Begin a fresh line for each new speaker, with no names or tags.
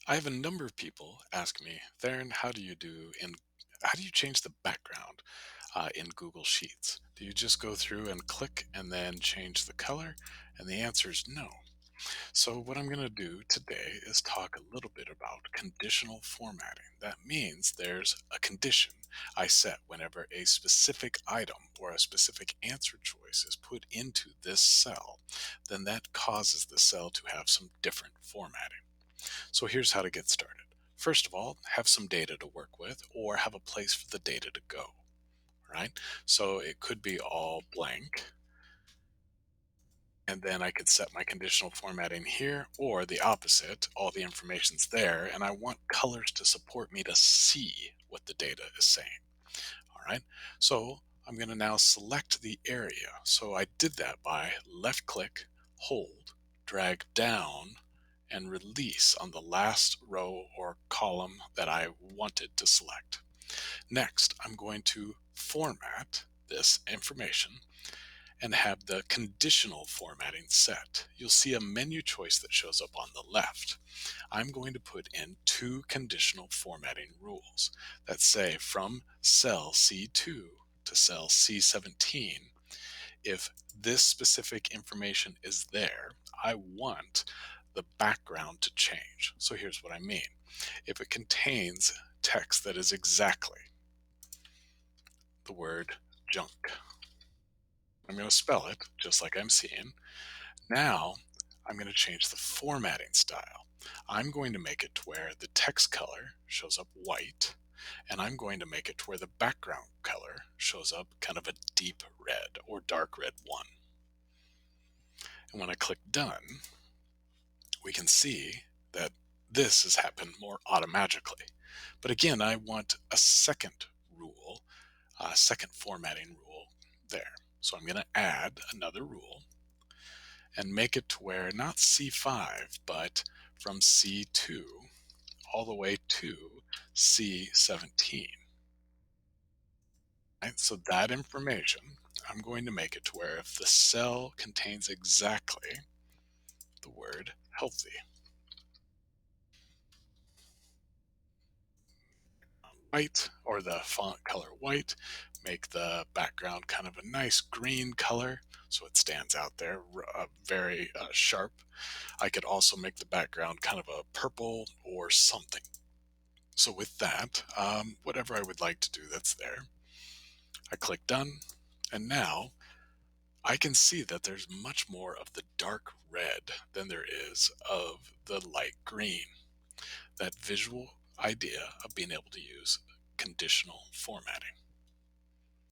I have a number of people ask me, Theron, how do you change the background in Google Sheets? Do you just go through and click and then change the color? And the answer is no. So what I'm going to do today is talk a little bit about conditional formatting. That means there's a condition I set whenever a specific item or a specific answer choice is put into this cell, then that causes the cell to have some different formatting. So here's how to get started. First of all, have some data to work with or have a place for the data to go, right? So it could be all blank, and then I could set my conditional formatting here, or the opposite, all the information's there, and I want colors to support me to see what the data is saying. All right, so I'm going to now select the area. So I did that by left click, hold, drag down, and release on the last row or column that I wanted to select. Next, I'm going to format this information and have the conditional formatting set. You'll see a menu choice that shows up on the left. I'm going to put in two conditional formatting rules that say from cell C2 to cell C17, if this specific information is there, I want the background to change. So here's what I mean. If it contains text that is exactly the word junk, I'm going to spell it just like I'm seeing. Now I'm going to change the formatting style. I'm going to make it to where the text color shows up white, and I'm going to make it to where the background color shows up kind of a deep red or dark red one. And when I click done, we can see that this has happened more automatically. But again, I want a second rule, a second formatting rule there. So I'm going to add another rule and make it to where not C5, but from C2 all the way to C17. Right? So that information, I'm going to make it to where if the cell contains exactly the word healthy, white, or the font color white, make the background kind of a nice green color so it stands out there very sharp. I could also make the background kind of a purple or something. So with that, whatever I would like to do that's there, I click done, and now I can see that there's much more of the dark red than there is of the light green. That visual idea of being able to use conditional formatting.